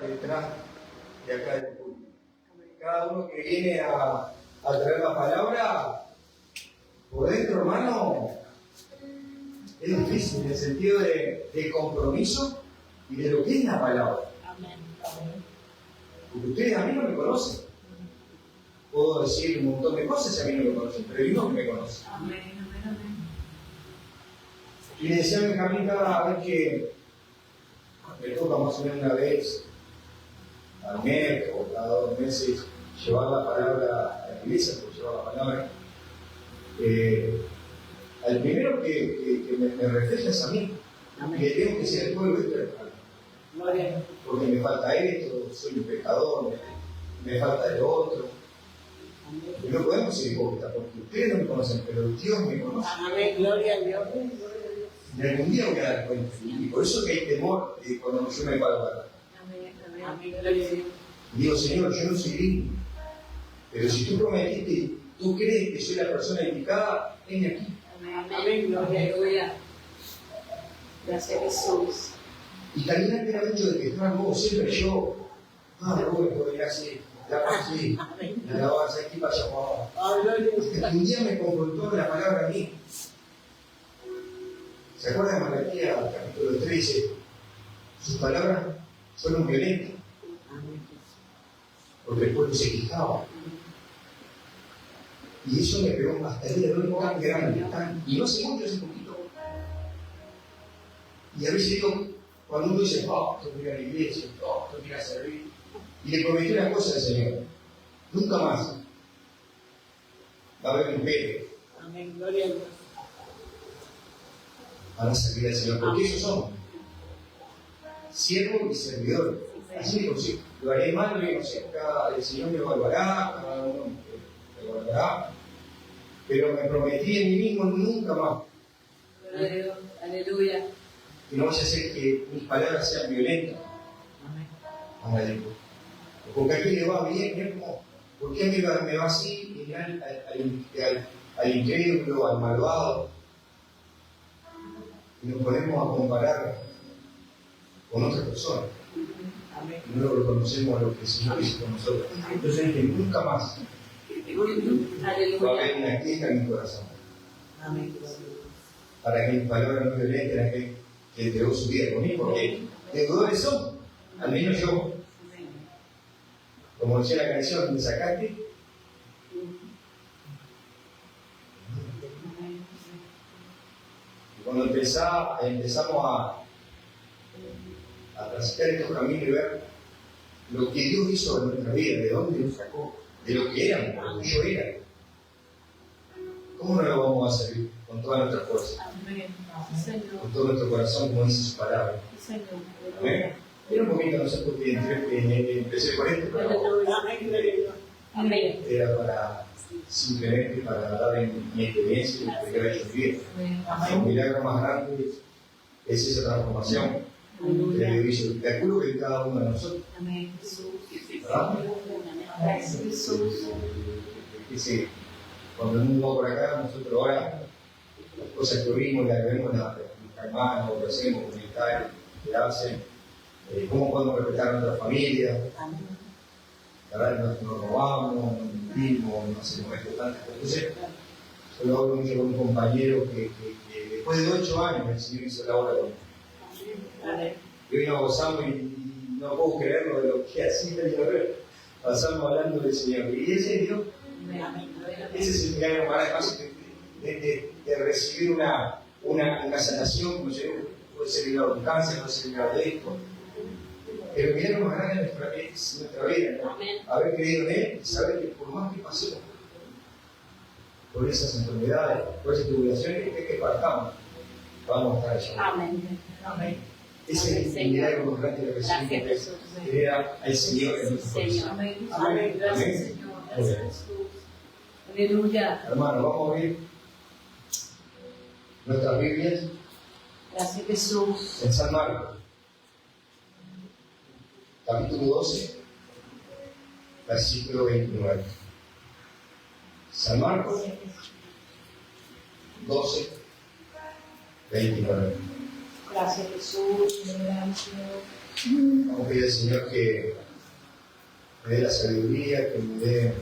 detrás de acá del público. Cada uno que viene a traer la palabra, por dentro, hermano, es difícil en el sentido de compromiso y de lo que es la palabra. Amén. Porque ustedes a mí no me conocen. Puedo decir un montón de cosas y a mí no me conocen, pero hay uno que me conoce. Amén. Y le decía a Benjamín cada vez que me toca más o menos una vez al mes o cada 2 meses llevar la palabra a la iglesia, por llevar la palabra, al primero que me refleja es a mí. Amén. Que tengo que ser el pueblo de Israel. Gloria. Porque me falta esto, soy un pecador, me falta el otro. Y no podemos ser hipócritas porque ustedes no me conocen, pero Dios me conoce. Amén. Gloria a Dios. Y algún día voy a dar cuenta. Y por eso que hay temor cuando yo me paro para. Amén. Gloria a Dios. Digo, Señor, yo no soy digno. Pero si tú prometiste, tú crees que soy la persona indicada, ven aquí. Amén. Gloria. Gracias, Jesús. Y también el hecho de que estaba siempre yo, Rubén podría ser, la paz, la alabanza, aquí para allá, papá. Un día me confrontó la palabra a mí. ¿Se acuerdan de Malaquías, capítulo 3, dice, sus palabras fueron violentas? Porque el pueblo se quejaba. Y eso me pegó hasta el día de hoy tan grande, y no hace mucho, hace poquito. Y a veces digo, cuando uno dice, tengo que ir a la iglesia, tengo que ir a servir, y le prometí una cosa al Señor, nunca más va a haber un pero. Amén. Gloria a Dios. Para servir al Señor, porque esos somos siervo y servidor. Así digo, sí, lo haré mal, no sé, el Señor me evaluará, cada uno me evaluará, pero me prometí en mí mismo nunca más. Gloria a Dios. Aleluya. Que no vaya a ser que mis palabras sean violentas. Amén. Porque a mí le va bien, ¿no? Como, ¿por qué me va así? Y al incrédulo, al malvado. Y nos ponemos a comparar con otras personas. Amén. Y no lo reconocemos a lo que el Señor hizo con nosotros. Entonces, que nunca más va a haber Aleluya. una queja en mi corazón. Amén. Para que mis palabras no violenten a aquel que entregó su vida por mí, porque deudores son, al menos yo. Como decía la canción, me sacaste. Y cuando empezamos a transitar estos caminos y ver lo que Dios hizo en nuestra vida, de dónde nos sacó, de lo que éramos, de lo que yo era, ¿cómo no lo vamos a servir con toda nuestra fuerza? Amén. Con todo nuestro corazón, como dice su palabra. Amén. Era un poquito, no sé por qué empecé con esto, pero Amén. era para simplemente para dar mi experiencia y lo que había hecho en mi vida. El milagro más grande es esa transformación que Dios hizo. Te juro que en cada uno de nosotros. Amén. Jesús. ¿Verdad? Gracias, Jesús. Dice, cuando el mundo va por acá, nosotros ahora, las cosas que oímos, las vemos a nuestras hermanas, lo que hacemos, comunitarios, que hacen, cómo podemos respetar a nuestra familia, ¿verdad? No robamos, no mentimos, no hacemos esto, tantas cosas. Entonces, yo lo hablo mucho con un compañero que después de 8 años el Señor hizo la obra conmigo. Y hoy nos gozamos y no puedo creerlo de lo que hacía y ahora pasamos hablando del Señor. Y ese es Dios. Ese es el milagro más fácil de recibir una sanación, como yo digo, puede ser ligado a un cáncer, puede ser ligado a esto. Pero el milagro más grande es nuestra vida, ¿no? Haber creído en Él y saber que por más que pasemos por esas enfermedades, por esas tribulaciones, que partamos, vamos a estar allá. Amén. Ese es el milagro más grande que recibimos, creer al Señor en nuestro corazón. Amén. Gracias, Señor. Gracias, Jesús. Aleluya. Hermano, vamos a abrir nuestras Biblias Gracias, Jesús. en San Marcos, capítulo 12, versículo 29. San Marcos 12, 29. Gracias, Jesús. Gracias. Vamos a pedir al Señor que me dé la sabiduría, que me dé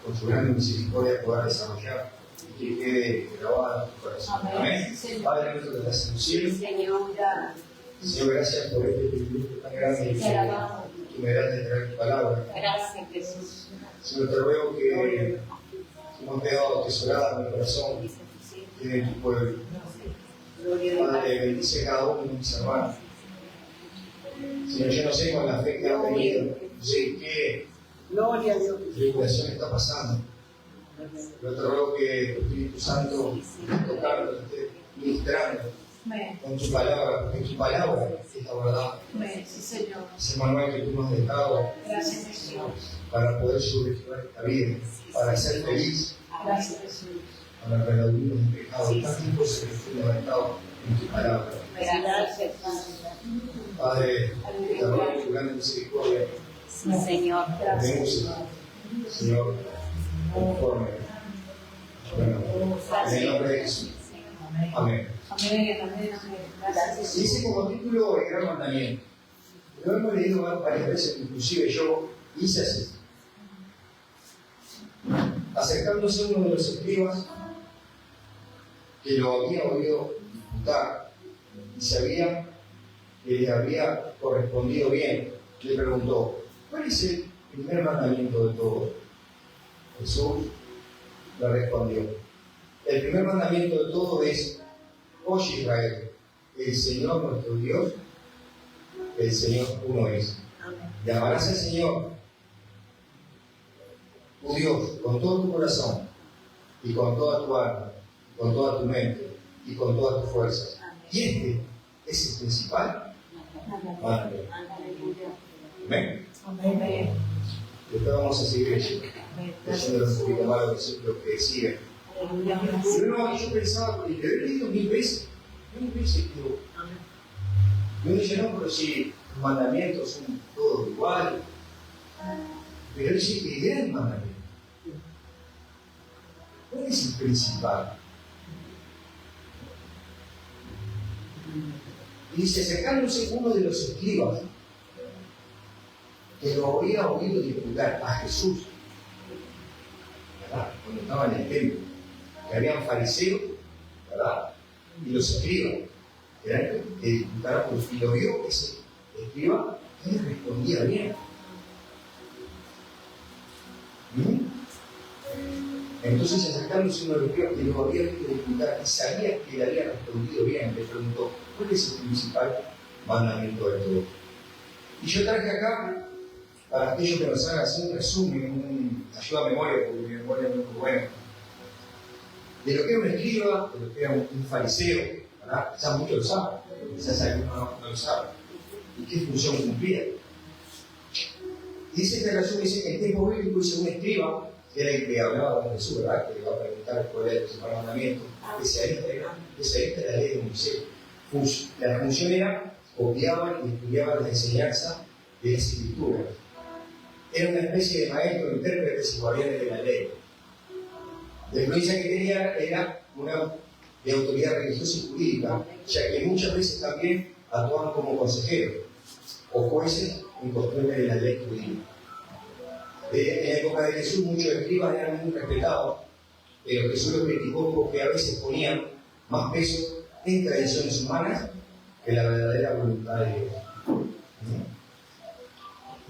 con su gran misericordia poder desarrollar y que quede grabada en tu corazón. Amén. Padre nuestro que estás en el cielo, Señor, gracias por este privilegio tan grande que me das de traer tu palabra. Gracias, Jesús. Señor, te ruego que hemos quedado atesorada en mi corazón y en tu pueblo. Padre, bendice cada uno de mis hermanos. Señor, yo no sé con la fe que han tenido, no sé qué tribulación está pasando, pero te ruego que tu Espíritu Santo esté tocando, esté ministrando con tu palabra, porque tu palabra es la verdad. Sí, Señor. Ese manual que tú nos has dejado Gracias, Jesús. para poder sobrellevar esta vida, para ser feliz, Gracias, Jesús. para redimir un pecado, tantas cosas que fundamentado en tu palabra. Gracias, Padre, te ruego tu gran misericordia. sí, Señor. Venimos, Señor, conforme. Bueno, en el nombre de Jesús. Amén. Amén, amén, amén. Gracias, Jesús. Dice como título el gran mandamiento. Lo hemos leído varias veces, inclusive yo hice así. Acercándose uno de los escribas que lo había oído disputar y sabía que le había correspondido bien, le preguntó: ¿cuál es el primer mandamiento de todos? Jesús le respondió: el primer mandamiento de todos es: oye Israel, el Señor nuestro Dios, el Señor uno es. Y amarás al Señor tu Dios con todo tu corazón y con toda tu alma, y con toda tu mente y con todas tus fuerzas. Y este es el principal mandamiento. Amén. Amén. Después vamos a seguir leyendo un poquito más lo que sigue. Pero no, yo pensaba, y lo he leído mil veces, digo, yo dije, no, pero si los mandamientos son todos iguales, pero dice que era el mandamiento. ¿Cuál es el principal? Y dice, acercándose uno de los escribas que lo había oído disputar a Jesús, ¿verdad? Cuando estaba en el templo, que habían fariseos, ¿verdad? Y los escribas, que eran que disputaron, y lo vio ese escriba, él respondía bien. Entonces, acercándose uno de los escribas que lo había oído disputar y sabía que le había respondido bien, le preguntó: ¿cuál es el principal mandamiento de todo? Y yo traje acá, para aquellos que nos hagan así un resumen, ayuda a memoria, porque mi memoria no es muy buena, de lo que era un escriba, de lo que era un fariseo, ¿verdad? Quizás muchos lo saben, quizás algunos no lo saben. ¿Y qué función cumplía? Y dice este resumen, dice que en tiempo bíblico dice un escriba, que era el que hablaba con Jesús, ¿verdad? Que le iba a preguntar cuál era el principal mandamiento, especialista de la ley de Moisés. La función era copiaban y estudiaban la enseñanza de las escrituras. Era una especie de maestro, intérprete y guardián de la ley. La influencia que tenía era una de autoridad religiosa y jurídica, ya que muchas veces también actuaban como consejeros o jueces en costumbre de la ley judía. En la época de Jesús muchos escribas eran muy respetados, pero Jesús los criticó porque a veces ponían más peso en tradiciones humanas que la verdadera voluntad de Dios.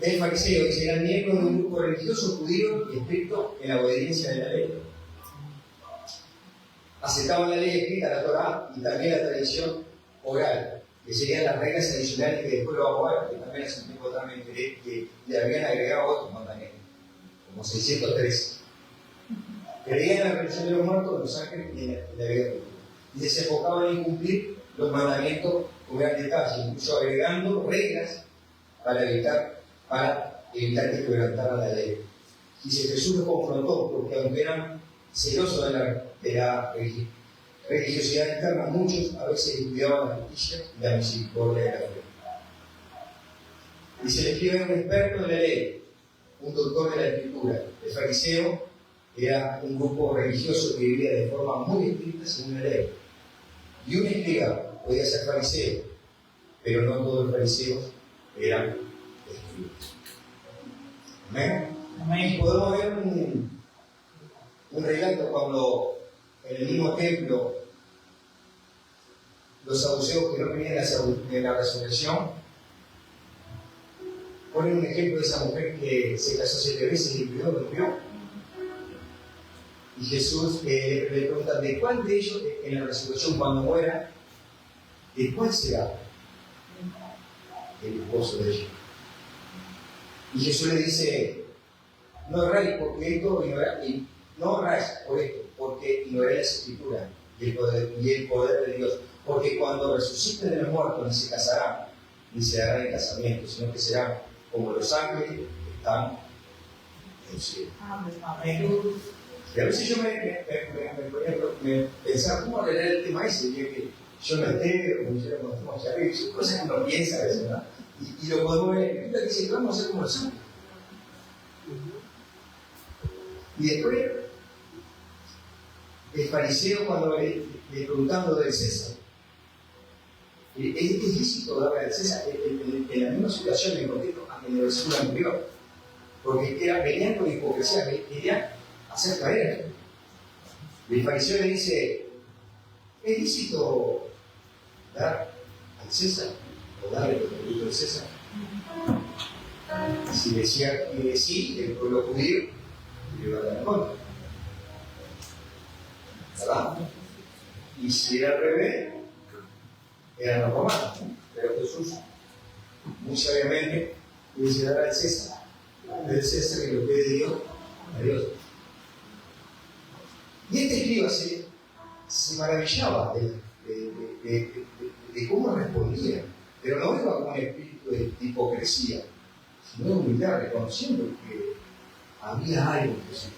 El fariseo dice: eran miembros de un grupo religioso judío y estricto en la obediencia de la ley. Aceptaban la ley escrita, la Torá, y también la tradición oral, que serían las reglas adicionales que después lo vamos a ver, que también hace un tiempo también que le habían agregado otros mandamientos, como 613. Creían en la religión de los muertos, de los ángeles y en la vida futura. Y se enfocaban en cumplir los mandamientos con gran detalle, incluso agregando reglas para evitar que quebrantaran la ley. Dice: Jesús los confrontó porque aunque eran celosos de la religiosidad interna, muchos a veces estudiaban la justicia y la misericordia de la fe. Dice: el escriba era un experto en la ley, un doctor de la escritura. El fariseo era un grupo religioso que vivía de forma muy estricta según la ley. Y un escriba podía ser fariseo, pero no todos los fariseos eran destruidos. Amén. Amén. Y podemos ver un relato cuando en el mismo templo los saduceos que no creían en la resurrección ponen un ejemplo de esa mujer que se casó 7 veces y el primero murió. Y Jesús le pregunta, ¿de cuál de ellos en la resurrección cuando muera, de cuál será el esposo de ella? Y Jesús le dice, no erráis porque esto ignoráis, no erráis por esto, porque ignoráis las escrituras y el poder de Dios. Porque cuando resuciten de los muertos ni se casarán, ni se darán en casamiento, sino que serán como los ángeles que están en el cielo. Amén. Y a veces yo me pensaba, ¿cómo arreglar el tema ese? Y que yo no esté, como yo no estamos allá arriba, son cosas que uno piensa a veces, ¿verdad? Y lo podemos ver en la Escritura que dice que vamos a ser como los ángeles. Y después, el fariseo, cuando le preguntando del César, es lícito darle al César en la misma situación, en el contexto en el versículo anterior, porque venían con hipocresía, querían hacer caer. El fariseo le dice, ¿es lícito dar al César o darle el tributo al César? Si decía que sí, el pueblo judío le iba a dar en contra, ¿verdad? Y si era al revés, eran los romanos. Pero Jesús, muy sabiamente, le dice dar al César, del César que lo pide Dios a Dios. Y este escriba se maravillaba de cómo respondía, pero no iba con un espíritu de hipocresía, sino de humildad, reconociendo que había algo en Jesús.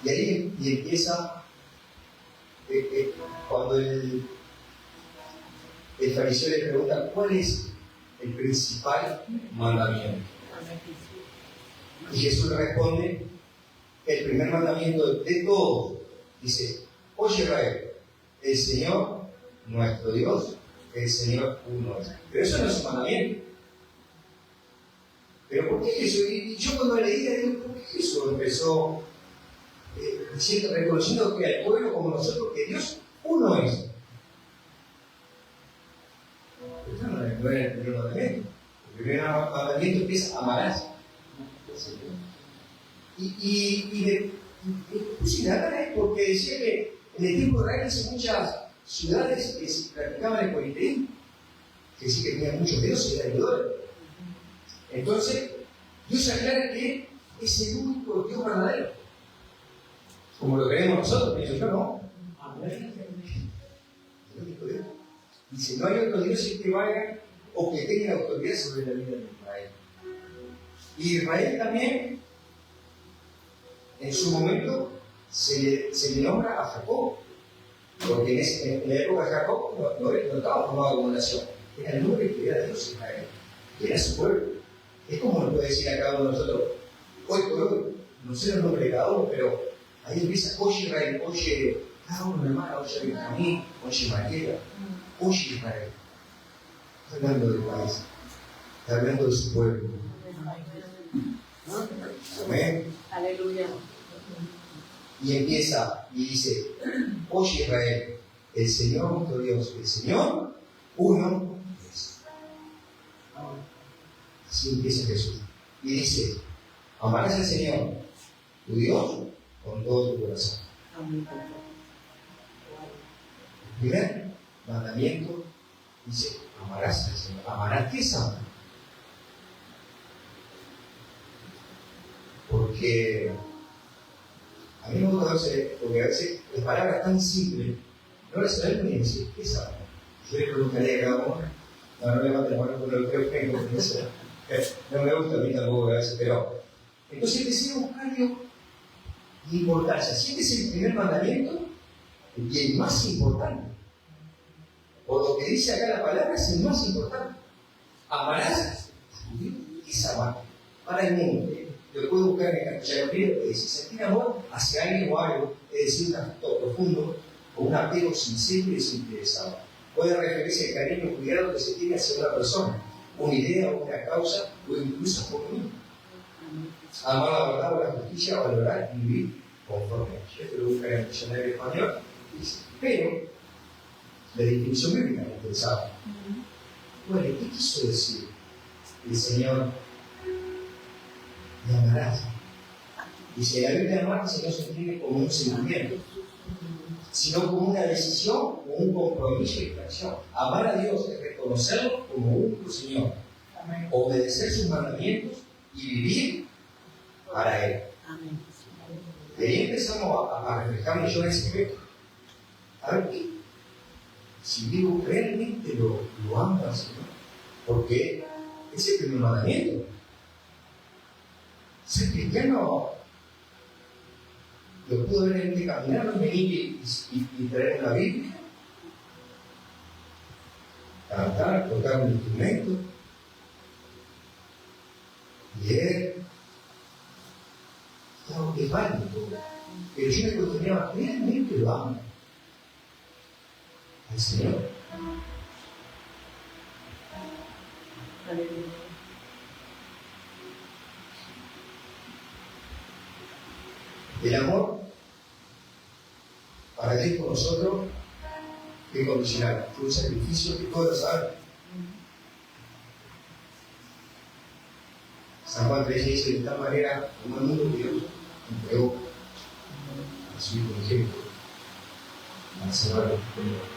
Y ahí empieza cuando el fariseo le pregunta cuál es el principal mandamiento. Y Jesús le responde, el primer mandamiento de todos, dice, oye Israel, el Señor nuestro Dios, el Señor uno es. Pero eso no es un mandamiento. Pero ¿por qué Jesús? Y yo cuando leía, digo, ¿por qué Jesús empezó reconociendo que al pueblo como nosotros, que Dios uno es? Eso no es el primer mandamiento. El primer mandamiento empieza, amarás. Y me puse a ganar porque decía que en el tiempo de Israel hay muchas ciudades que se practicaban el politeísmo, que decía que tenían muchos dioses y eran ídolos. Entonces, Dios aclara que es el único Dios verdadero, como lo creemos nosotros, pero yo no. El único Dios. Dice, no hay otro Dios que valga o que tenga autoridad sobre la vida de Israel. Y Israel también, en su momento, se le nombra a Jacob, porque en la época de Jacob no estaba formado como nación, era el nombre que era Dios Israel, que era su pueblo. Es como nos puede decir a cada uno de nosotros, hoy por hoy, no sé el nombre de cada uno, pero ahí empieza, oye Israel, oye cada uno hermano, oye Benjamín, oye Mariela, oye Israel. Está hablando del país, está hablando de su pueblo. Amén. Aleluya. Y empieza y dice, oye Israel, el Señor nuestro Dios, el Señor uno es. Así empieza Jesús. Y dice, amarás al Señor, tu Dios, con todo tu corazón. El primer mandamiento dice, amarás al Señor. ¿Amarás qué es amar? Porque a mí me gusta porque a veces las palabras tan simples no las sabemos ni decir qué es amar. Yo le preguntaría a cada uno, no levanten la mano porque lo creo que no me gusta a mí tampoco a veces, pero entonces decimos buscarle importancia. Si este es el primer mandamiento y el más importante, por lo que dice acá la palabra, es el más importante. Amarás a tu Dios. ¿Qué es amar? Para el mundo. Lo puedo buscar en el castellano griego, que dice sentir amor hacia alguien o algo, es decir, un afecto profundo o un apego sincero y desinteresado. Puede referirse al cariño y cuidado que se tiene hacia una persona una idea o una causa o incluso por mí. Amar la verdad o la justicia, valorar y vivir conforme a ello. Esto lo busca en el diccionario español. Dice, pero la definición bíblica es interesante. Bueno, ¿qué quiso decir el Señor? Me amarás. Dice, la Biblia amar no se entiende como un sentimiento, sino como una decisión o un compromiso y acción. Amar a Dios es reconocerlo como único Señor, obedecer sus mandamientos y vivir para Él. De ahí empezamos a reflejar millones de aspectos. A ver, si digo realmente lo amo al Señor, porque es el primer mandamiento. Ser cristiano lo puedo ver en este caminar, venir y traer la Biblia, cantar, tocar un instrumento, leer. Claro que es válido, pero yo me cuestionaba, ¿realmente lo amo al Señor? El amor para Dios por nosotros es condicional, fue un sacrificio que todos lo saben. San Juan 3 dice: de tal manera como el mundo que Dios entregó a su Hijo unigénito para salvar los pecados.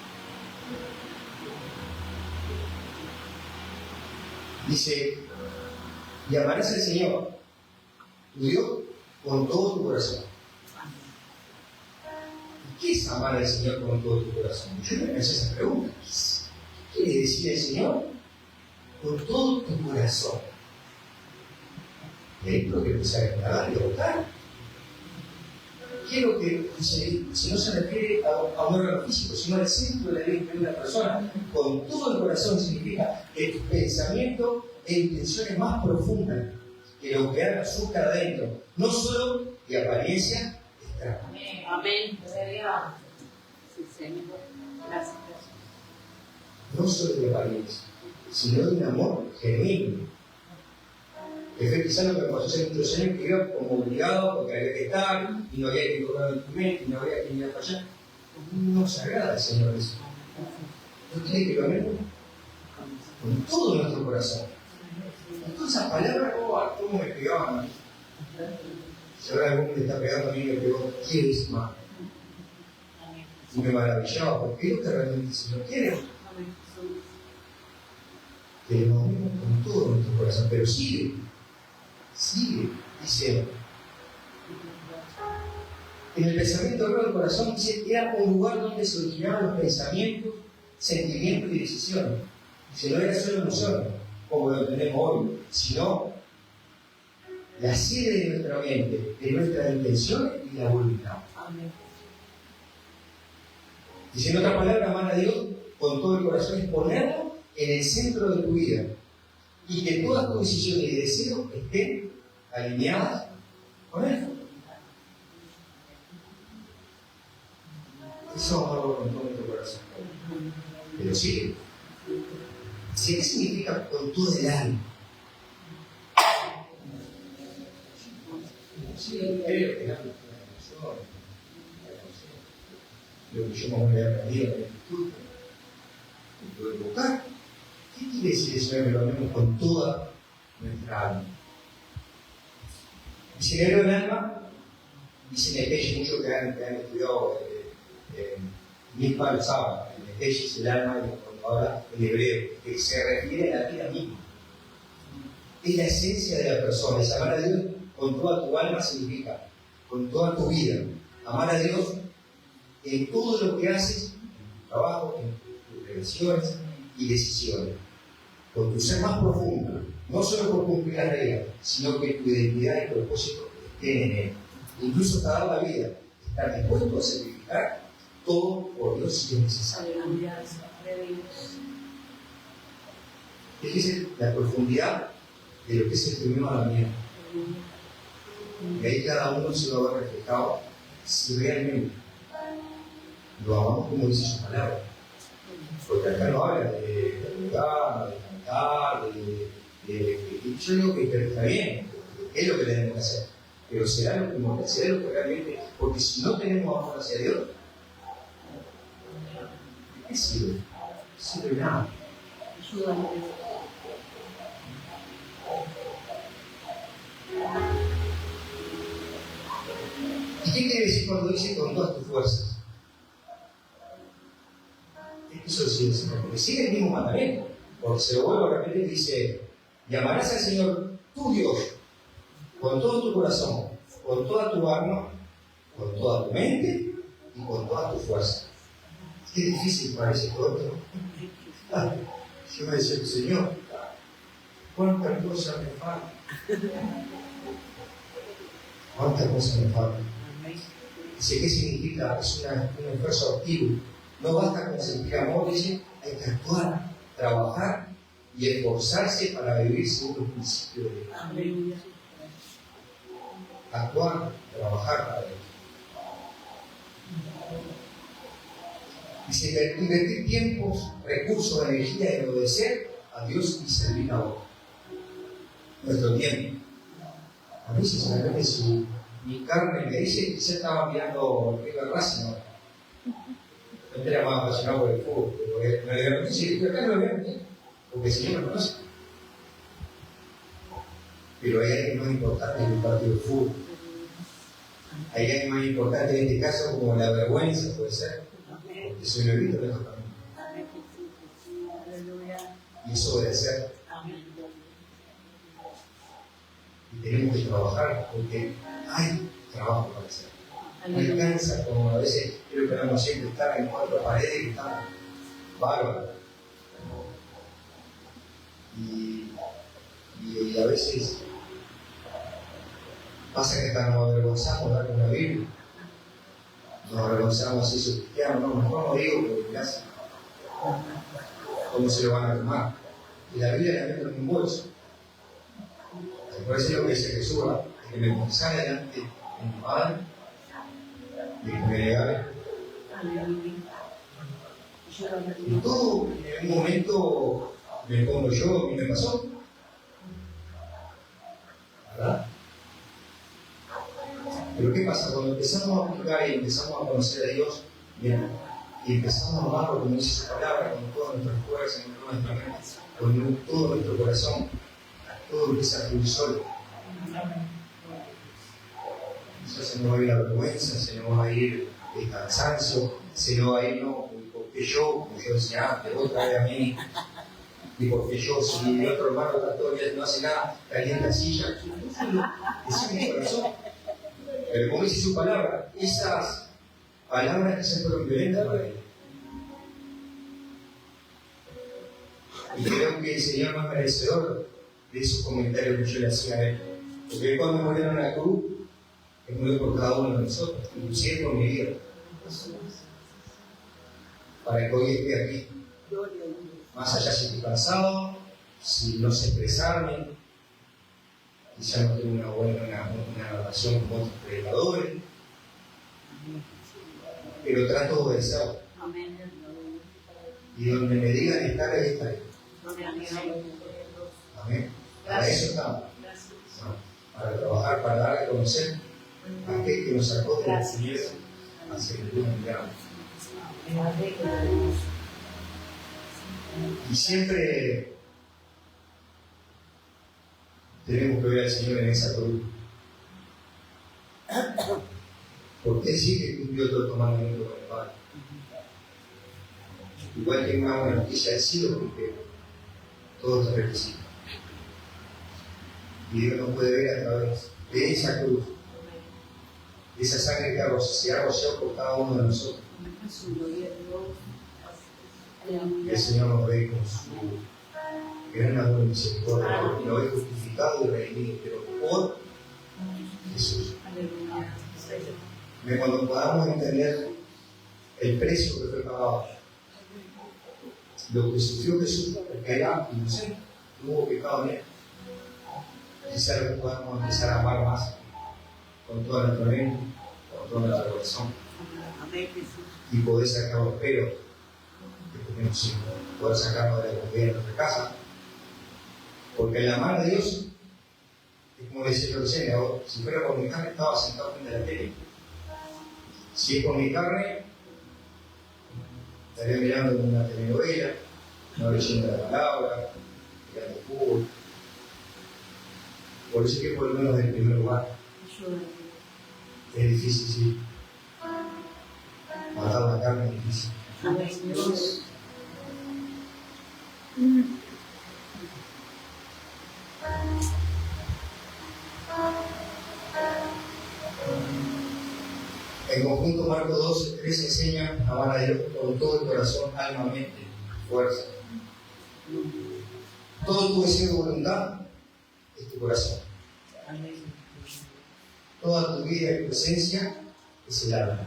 Dice: y amarás al Señor tu Dios con todo tu corazón. ¿Qué es amar al Señor con todo tu corazón? Yo me hice esa pregunta. ¿Qué quiere decir el Señor con todo tu corazón? Y ahí creo que empezar a indagar y a votar. ¿Qué es lo que dice? Si no se refiere a un órgano físico, sino al centro de la vida de una persona, con todo el corazón significa que tus pensamientos e intenciones más profundas, que lo que haga surca adentro, no solo de apariencia externa. Amén. Sí, Señor. Gracias. No solo de apariencia, sino de un amor genuino. Que fue quizás lo que pasó hace muchos años, que iba como obligado porque había que estar, y no había que cobrar el instrumento, y no había que ir para allá. No se agrada al Señor eso. No tiene que comer con todo nuestro corazón. Todas esas palabras, ¿cómo me pegaban a mí? Si ahora alguno me está pegando a mí, me pegó, ¿qué es más? Y me maravillaba, porque es lo que realmente el Señor quiere. Que lo amemos con todo nuestro corazón, pero sigue, dice. En el pensamiento del corazón, dice, era un lugar donde se originaban los pensamientos, sentimientos y decisiones. Dice, no era solo emociones, como lo tenemos hoy, sino la sede de nuestra mente, de nuestras intenciones y la voluntad. Dice, en otras palabras, amar a Dios con todo el corazón es ponerlo en el centro de tu vida y que todas tus decisiones y deseos estén alineadas con Él. Eso es amarlo con todo nuestro corazón. Pero sí, ¿qué significa con todo el alma? Sí, creo que la emoción, lo que yo me voy a aprendido en la escritura, lo de buscar. ¿Qué quiere decir eso de que lo amemos con toda nuestra alma? Dice el alma, dice Nepeye, muchos que han estudiado Mispah lo saben, Nepeye es el alma, cuando habla en hebreo, que se refiere a la vida misma. Es la esencia de la persona, es amar a Dios con toda tu alma significa, con toda tu vida. Amar a Dios en todo lo que haces, en tu trabajo, en tus relaciones y decisiones. Con tu ser más profundo, no solo por cumplir las reglas, sino que tu identidad y propósito estén en Él. Incluso hasta dar la vida, estar dispuesto a sacrificar todo por Dios si es necesario. Fíjese la profundidad de lo que es el primer mandamiento. Y ahí cada uno se va a ver reflejado si realmente lo amamos como dice su palabra. Porque acá no habla de jugar, de cantar, trabajar, yo digo que está bien, es lo que tenemos que hacer, pero será lo primordial, será lo que realmente, porque si no tenemos amor hacia Dios, ¿qué sirve? No sirve nada. ¿Y qué quiere decir cuando dice con todas tus fuerzas? Eso sí, porque sigue el mismo mandamiento, porque se lo vuelvo a repetir, dice, llamarás al Señor tu Dios con todo tu corazón, con toda tu alma, con toda tu mente y con toda tu fuerza. Qué difícil parece todo esto. Yo me decía, Señor, ¿cuántas cosas me faltan? ¿Cuántas cosas me faltan? Dice, ¿qué significa? Es un esfuerzo activo. No basta con sentir amor, dice, hay que actuar, trabajar y esforzarse para vivir según los principios de Dios. Actuar, trabajar para Dios. Dice, invertir tiempos, recursos, energía en obedecer a Dios y servir a otros. Nuestro tiempo. A mí, sinceramente, si mi carne me dice que ya estaba mirando River Racing, ¿no? Yo era más apasionado por el fútbol, pero me repente si acá no lo veo, porque el Señor me conoce. Pero hay alguien más importante en el partido de fútbol. Hay alguien más importante en este caso, como la vergüenza, puede ser, porque soy un evito lejos también. Y eso obedecer. Y tenemos que trabajar, porque hay trabajo para hacer. No alcanza, como a veces creo que no siempre estar en cuatro paredes y estamos bárbaros. Y a veces pasa que hasta nos avergonzamos de dar una Biblia. Nos avergonzamos si soy cristiano, no, mejor no digo porque gracias. ¿Cómo se lo van a tomar? Y la Biblia la meto en un bolso. Por eso es lo que dice Jesús, ¿no? Que me confesara delante de mi Padre, de que me negara. Y todo en un momento me pongo yo, a mí me pasó. ¿Verdad? Pero ¿qué pasa? Cuando empezamos a buscar y empezamos a conocer a Dios, bien, y empezamos a amarlo, como dice su palabra, con todas nuestras fuerzas, con toda nuestra mente, con todo nuestro corazón, todo empieza a fluir solo. Entonces se nos va a ir la vergüenza, se nos va a ir el cansancio, se nos va a ir, no, porque yo, como yo decía antes, otra vez a mí, y porque yo, si mi otro hermano está todo el día no hace nada, calienta la silla, es mi corazón. Pero como dice su palabra, esas palabras que se fueron violentas para él. Y creo que el Señor no es merecedor de esos comentarios que yo le hacía a él. Porque cuando murieron en la cruz, Él murió por cada uno de nosotros, inclusive por mi vida. Para que hoy esté aquí. Más allá si estoy cansado, si no sé expresarme, quizá no tengo una relación con otros predicadores, pero trato de obedecer. Y donde me digan estar, ahí estaré. Amén. Para eso estamos. Para trabajar, para dar a conocer a aquel que nos sacó de la tinieblas hacia el luz grande. Y siempre tenemos que ver al Señor en esa cruz. Porque Él sí que cumplió todo el mandamiento con el Padre. Igual que una buena noticia del cielo, porque todo está requisito. Y Dios nos puede ver a través de esa cruz, de esa sangre que se ha rociado por cada uno de nosotros. Y el Señor nos ve con su gran amor y misericordia, porque nos ve justificado y redimido, pero por Jesús. Cuando podamos entender el precio que fue pagado, lo que sufrió Jesús, porque era inocente, no hubo pecado en él, quizá lo que podamos empezar a amar más con toda nuestra mente, con todo nuestro corazón, y poder sacar los pelos que tenemos siempre, poder sacarnos de la comodidad de nuestra casa, Porque en la mano de Dios, es como decía yo recién, si fuera por mi carne estaba sentado frente a la tele. Si es por mi carne, estaría mirando una telenovela, no leyendo la palabra, mirando fútbol. Por eso es que por lo menos en primer lugar. Es difícil, sí. Matar la carne es difícil. En conjunto, Marcos 12:3 enseña a amar a Dios con todo el corazón, alma, mente, fuerza. Todo tu deseo de voluntad es tu corazón. Toda tu vida y tu esencia es el alma.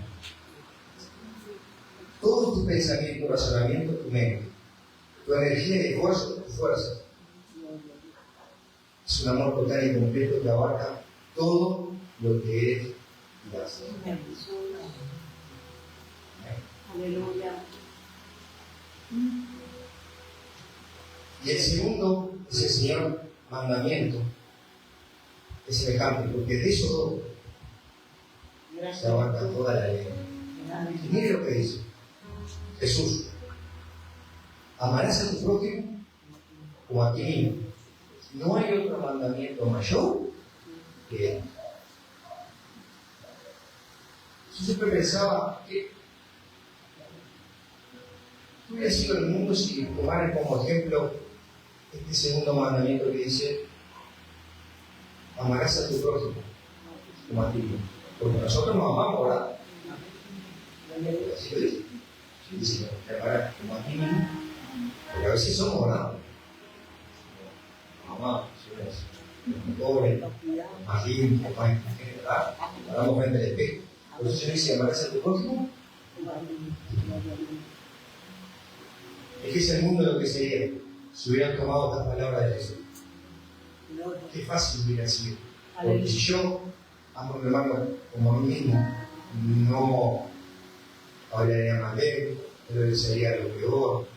Todo tu pensamiento, razonamiento, tu mente, tu energía y esfuerzo, tu fuerza. Es un amor total y completo que abarca todo lo que eres y haces. Aleluya. Y el segundo es el Señor mandamiento. Es semejante, porque de esos dos se abarca toda la ley. Y mire lo que dice Jesús: amarás a tu prójimo como a ti mismo. No hay otro mandamiento mayor que este. Yo siempre pensaba que hubiera sido el mundo si tomaran como ejemplo este segundo mandamiento que dice: amarás a tu prójimo como a ti mismo. Porque nosotros nos amamos, ¿verdad? Así lo dice. Dice: te amarás como a ti mismo. Porque a veces somos, ¿verdad? Mamá, pobre, más limpio, más inteligente, ¿verdad? Hablamos frente al espejo. Por eso se dice: amarás a tu prójimo. Es que es el mundo lo que sería si hubieran tomado estas palabras de Jesús. Qué fácil hubiera sido. Porque si yo amo a mi hermano como a mí mismo, no hablaría más de él, no le desearía lo peor,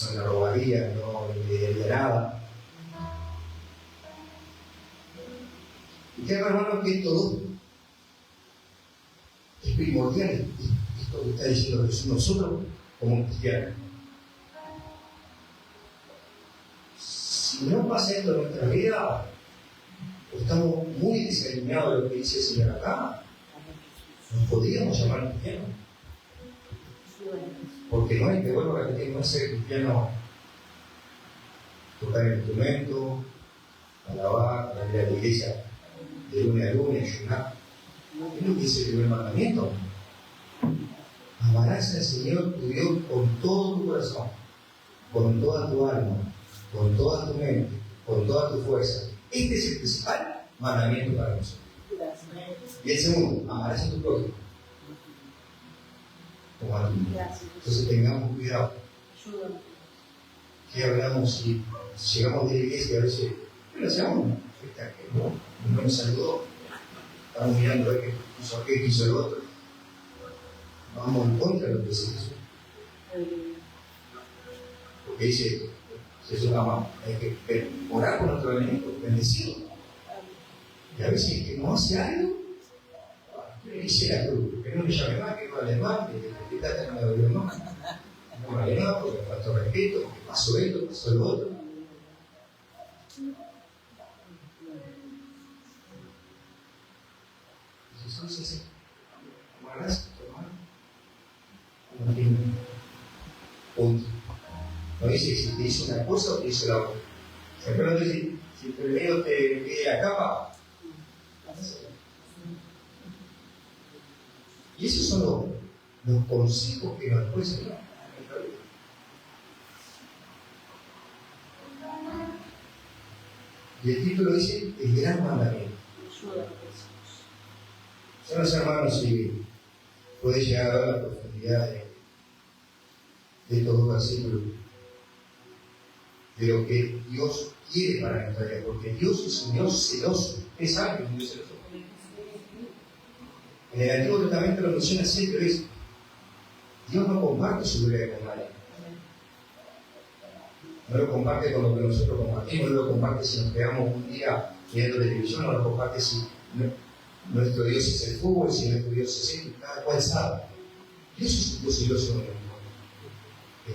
no le robaría, no le daría nada. Y creo, hermano, que esto es primordial, esto que está diciendo Jesús, nosotros como cristianos. Si no pasa esto en nuestra vida, estamos muy desalineados de lo que dice el Señor acá. Nos podríamos llamar cristianos. Porque no hay que, vuelvo a repetir, no es ser cristiano tocar el instrumento, alabar, ir a la iglesia de lunes a lunes, ayunar. Es lo que dice el primer mandamiento. Amarás al Señor tu Dios con todo tu corazón, con toda tu alma, con toda tu mente, con toda tu fuerza. Este es el principal mandamiento para nosotros. Y el segundo: amarás a tu prójimo como a ti mismo. Entonces tengamos cuidado. Que hablamos si llegamos de la iglesia y a veces, ¿qué hacemos? No me saludó. Estamos mirando a ver qué hizo aquel, qué hizo el otro. Vamos en contra de lo que dice Jesús. Porque dice Jesús: hay que orar por nuestro enemigo, bendecido. Y a veces que no hace algo, ¿qué le dice la cruz? Que no le llame más, que no hable más, que trate no me dolió más. No me hable más porque me faltó respeto, porque pasó esto, pasó lo otro. Y Jesús dice: amarás a tu hermano como a ti mismo. Punto. No dice si te hizo una cosa o te hizo la otra. Siempre no dice: si el primero te pide la capa, y esos son los consejos que nos puede Señor. Y el título dice: el gran mandamiento. Señores hermanos, si puede llegar a ver la profundidad de estos dos versículos, de lo que Dios quiere para nuestra vida, porque Dios es un Dios celoso. ¿Ustedes saben que es un Dios celoso? En el Antiguo Testamento lo menciona siempre: es Dios no comparte su gloria con nadie. No lo comparte con lo que nosotros compartimos, no lo comparte si nos quedamos un día viendo televisión, no lo comparte si nuestro Dios es el fútbol, si nuestro Dios es esto, cada cual sabe. Dios es un Dios celoso de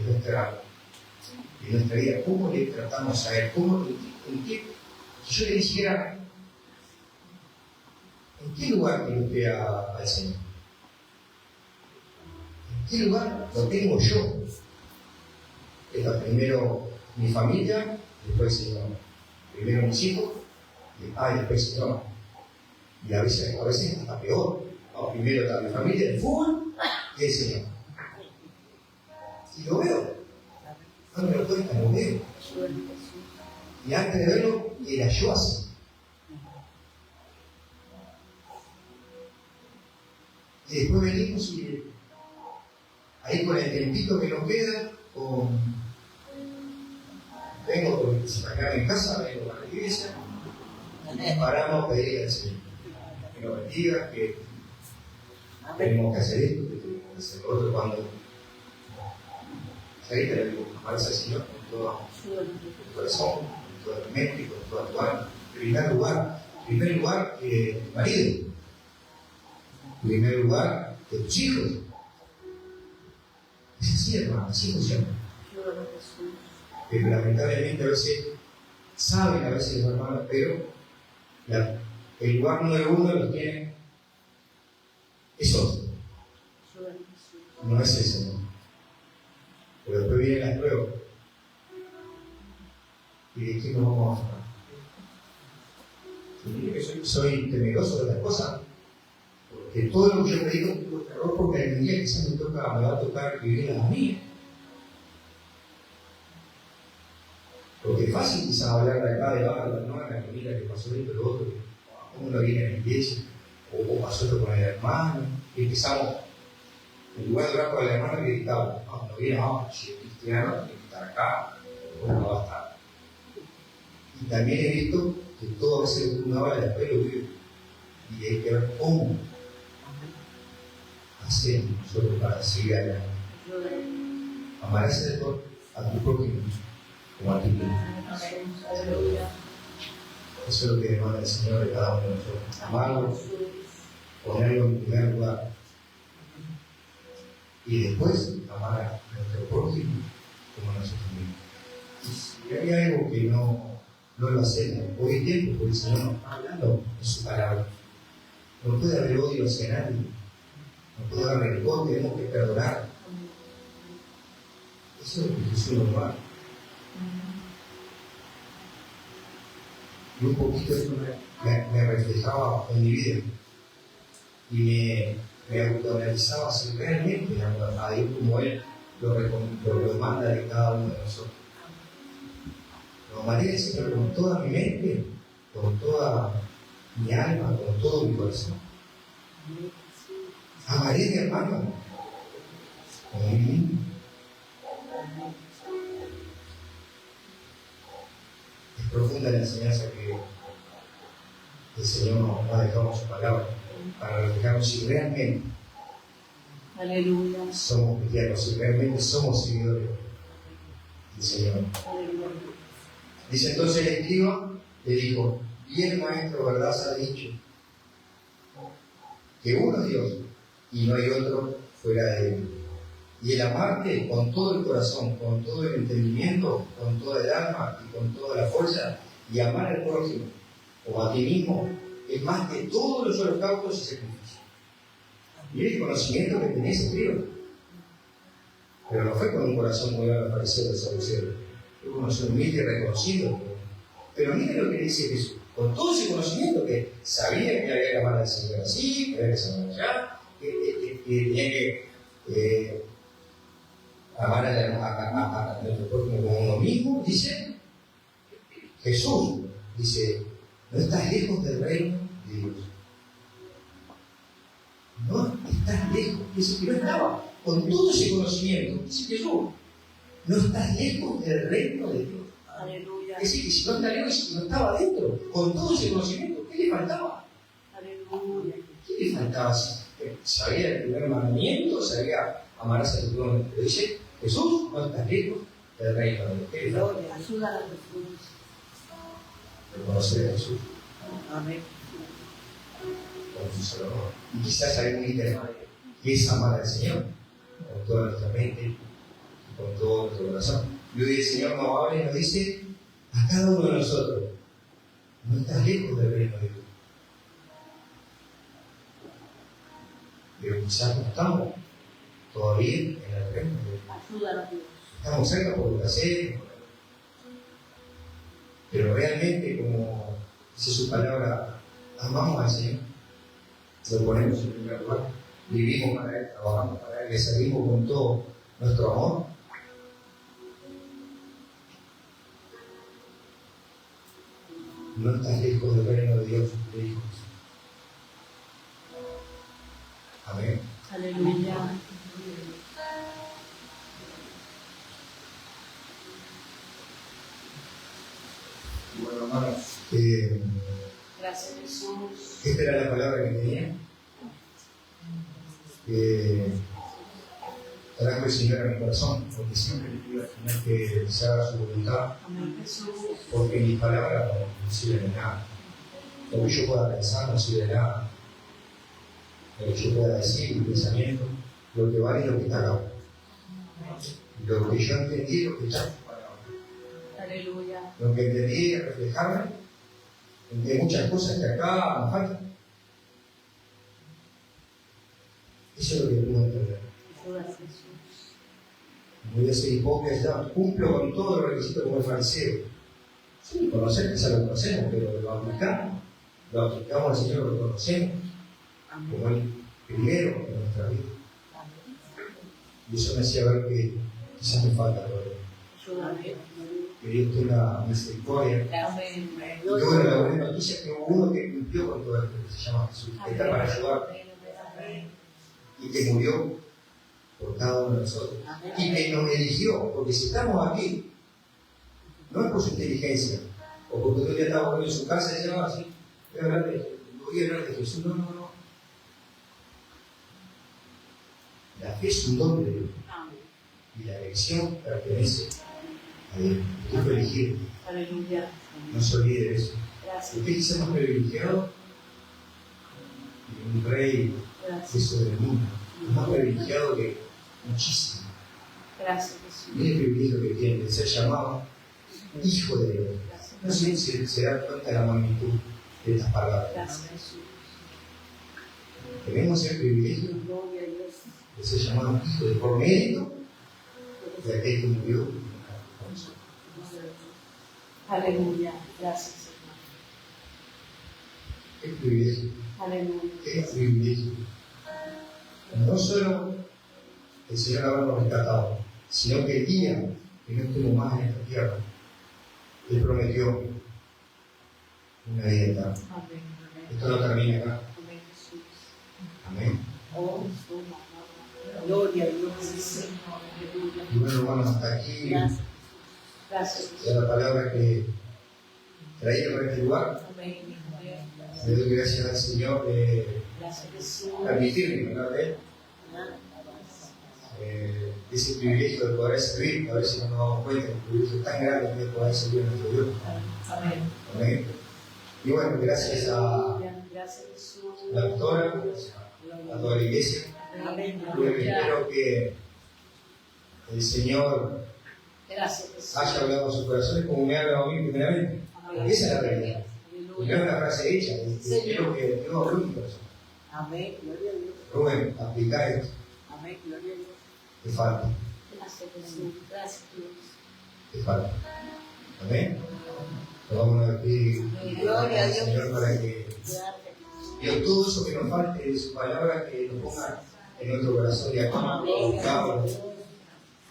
nuestra vida. ¿Cómo le tratamos a Él? ¿En qué? Yo le dijera, ¿en qué lugar tiene usted al Señor? ¿En qué lugar lo tengo yo? Primero mi familia, después el Señor. Primero mis hijos, después el Señor. Y a veces hasta peor. No, primero está mi familia, el fútbol y el Señor. Y lo veo. No me lo cuesta, lo veo. Y antes de verlo, era yo así. Y después venimos y ahí con el tiempito que nos queda, vengo por acá en casa, vengo a la iglesia, y paramos a pedir al Señor que nos bendiga, que tenemos que hacer esto, que tenemos que hacer lo otro. Cuando ahí te lo digo, amarás al Señor con todo tu corazón, con toda tu mente, con toda tu alma. En primer lugar, tu marido. En primer lugar, de tus hijos. Es así, hermano, así funciona. Pero lamentablemente a veces saben, a veces los hermanos, pero el lugar número uno lo tiene es otro. No es el Señor. Pero después vienen las pruebas. ¿Y de qué nos vamos a hablar? Soy temeroso de las cosas. Porque todo lo que yo predico tengo terror porque el día que se me va a tocar vivir a mí. Porque es fácil quizás hablar de acá, de abajo, no, la familia que pasó esto, lo otro, cómo uno viene a la iglesia, o pasó esto con el hermano, y empezamos, en lugar de hablar con el hermano, que gritaba, no viene, si es cristiano, tiene que estar acá, no va a estar. Y también he visto que todo a veces lo que uno habla después lo vive, y hay que ver cómo hacemos nosotros para seguir adelante. Amarás a tu prójimo como a ti mismo. Eso es lo que demanda el Señor de cada uno de nosotros. Amarlo, ponerlo en primer lugar. Y después amar a nuestro prójimo como a nosotros mismos. Y si hay algo que no lo hacemos, hoy en tiempo, porque el Señor nos está hablando en su palabra. No puede haber odio hacia nadie. No puede haber rencor, tenemos que perdonar. Eso es lo que Jesús nos va. Y un poquito eso me reflejaba en mi vida. Y me autoanalizaba si realmente a Dios como Él lo demanda de cada uno de nosotros. Lo amaré al Señor con toda mi mente, con toda mi alma, con todo mi corazón. Amaré a mi hermano como a mí mismo. Es profunda la enseñanza que el Señor nos ha dejado en su palabra para reflejarnos si realmente somos cristianos, si realmente somos seguidores del Señor. Dice entonces el escriba, le dijo: bien, maestro, verdad se ha dicho que uno es Dios y no hay otro fuera de Él. Y el amarte con todo el corazón, con todo el entendimiento, con toda el alma y con toda la fuerza, y amar al prójimo o a ti mismo, es más que todos los holocaustos y sacrificios. Mira el conocimiento que tenés, escriba. Pero no fue con un corazón muy grande aparecer de saduceo. Fue con un corazón humilde y reconocido. Pero mira lo que dice Jesús. Con todo ese conocimiento que sabía que había que amar al Señor así, que había que amar allá, que tenía que amar a nuestro prójimo como uno mismo, dice Jesús, dice: no estás lejos del reino de Dios. No estás lejos, dice que no estaba con todo ese conocimiento, dice Jesús, no estás lejos del reino de Dios. Aleluya. Es decir, que si no está lejos, es que no estaba dentro, con todo ese conocimiento, ¿qué le faltaba? Aleluya. ¿Qué le faltaba? Sabía el primer mandamiento, sabía amarás a tu prójimo. Pero dice Jesús, no estás lejos del reino de Dios. ¿Qué le falta? Gloria. Ayuda a Jesús. Reconocer a Jesús Amén. como su Salvador. Y quizás hay un ítem que es amar al Señor con toda nuestra mente y con todo nuestro corazón. Y hoy el Señor nos habla y nos dice a cada uno de nosotros: no estás lejos del reino de Dios. Pero quizás no estamos todavía en el reino de Dios. Ayuda a Dios. Estamos cerca por lo que hacemos, pero realmente, como dice su palabra, amamos al Señor, lo ponemos en primer lugar, vivimos para Él, trabajamos para Él, le servimos con todo nuestro amor. No estás lejos del reino de Dios, le dijo Jesús. Amén. Aleluya. Bueno, hermanos, Gracias, Jesús. esta era la palabra que tenía. Trajo el Señor a mi corazón, porque siempre le pido al Señor que se haga su voluntad, Amén, Jesús. porque mis palabras no sirven de nada. Lo que yo pueda pensar no sirve de nada. Lo que yo pueda decir, mi pensamiento, lo que vale es lo que está acá. Lo que yo entendí, lo que está en su palabra. Aleluya. Lo que entendí es reflejarme en que hay muchas cosas que acá me faltan. Eso es lo que puedo entender. Ayuda a Jesús. Voy a ser hipócrita, cumplo con todos los requisitos como el fariseo. Sí, conocer quizá lo conocemos, pero lo aplicamos al Señor, lo conocemos como el primero en nuestra vida. Y eso me hacía ver que quizás me falta todavía. Ayúdame. Que Dios tenga misericordia. Amén. Y que bueno, la buena noticia es que hubo uno que cumplió con todo esto, que se llama Jesús, que está para ayudar Amén. y que murió por cada uno de nosotros. Y que nos eligió, porque si estamos aquí, no es por su inteligencia, o porque usted ya estaba en su casa y decía, sí, voy a hablar de Jesús. No. La fe es un don de Dios. Amén. Y la elección pertenece a Dios. Usted fue elegido. Aleluya. No se olvide de eso. Gracias. Usted quizás más privilegiado que un rey Gracias. sobre el mundo. Es más privilegiado que muchísimo. Gracias, Jesús. Mire el privilegio que tiene de ser llamado hijo de Dios. Gracias. No sé si se da cuenta de la magnitud de estas palabras. Gracias, Jesús. Tenemos el privilegio Gloria a Dios. de ser llamados hijos de por mérito de aquel que murió por nosotros. Aleluya. Gracias, hermano. Qué privilegio, Aleluya. qué privilegio. No solo el Señor habernos rescatado, sino que el día que no estemos más en esta tierra, Él prometió una vida eterna. Amén. Esto no termina acá. Amén, Jesús. Amén. Oh, gloria a Dios. Aleluya. Y bueno, hermanos, hasta aquí Gracias. Gracias, Jesús. es la palabra que traía para este lugar. Amén. Amén. Le doy gracias al Señor de Gracias, Jesús. permitirme hablar de Él. Ese privilegio de poder servir, a veces no nos damos cuenta, un privilegio tan grande de poder servir a nuestro Dios. Amén. Amén. Y bueno, gracias a Gracias, Jesús. la doctora, a toda la iglesia. Amén. Y bueno, espero que el Señor Gracias, Jesús. haya hablado en sus corazones como me ha hablado a mí primeramente. Porque esa es la realidad. Y no es una frase hecha, quiero que Dios hable en mi corazón. Amén. Gloria a Dios. Rubén, aplicar esto, Amén. Gloria a Dios. te falta, Gracias, Jesús. Gracias, Dios. te falta. Amén. Lo vamos a pedir Gloria a al Dios. Señor para que Gracias. Dios, todo eso que nos falte de su palabra, que nos ponga en nuestro corazón de acá,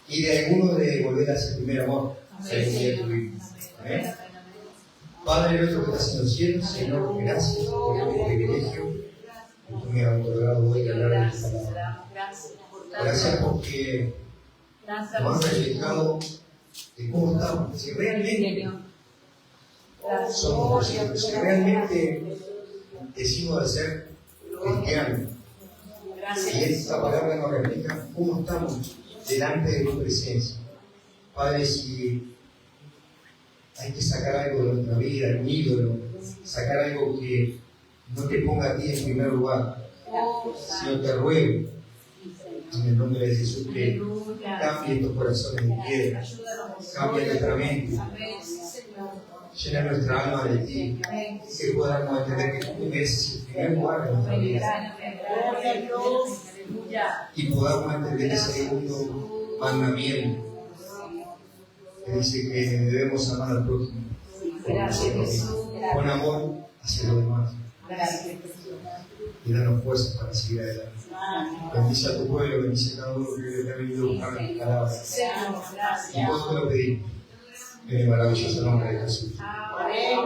y de alguno de volver a ese primer amor, ser un día tuvimos. Amén. Padre nuestro que estás en los cielos, Señor, gracias por este privilegio que tú me has otorgado hoy de hablar de tu palabra. Gracias porque nos has reflejado de cómo estamos, si realmente somos conscientes, si realmente decimos de ser cristianos. Y esta palabra nos refleja cómo estamos delante de tu presencia. Padre, si hay que sacar algo de nuestra vida, un ídolo, sacar algo que no te ponga a ti en primer lugar, Señor, te ruego, en el nombre de Jesús, que cambie estos corazones de piedra, cambie nuestra mente, llena nuestra alma de ti, que podamos entender que tú mereces el primer lugar en nuestra vida y podamos entender ese segundo mandamiento que dice que debemos amar al prójimo con amor hacia los demás. Y danos fuerzas para seguir adelante. Bendice a tu pueblo, bendice a cada uno que ha venido a buscar tus palabras. Y vos te lo pedimos en el maravilloso nombre de Jesús. Amén.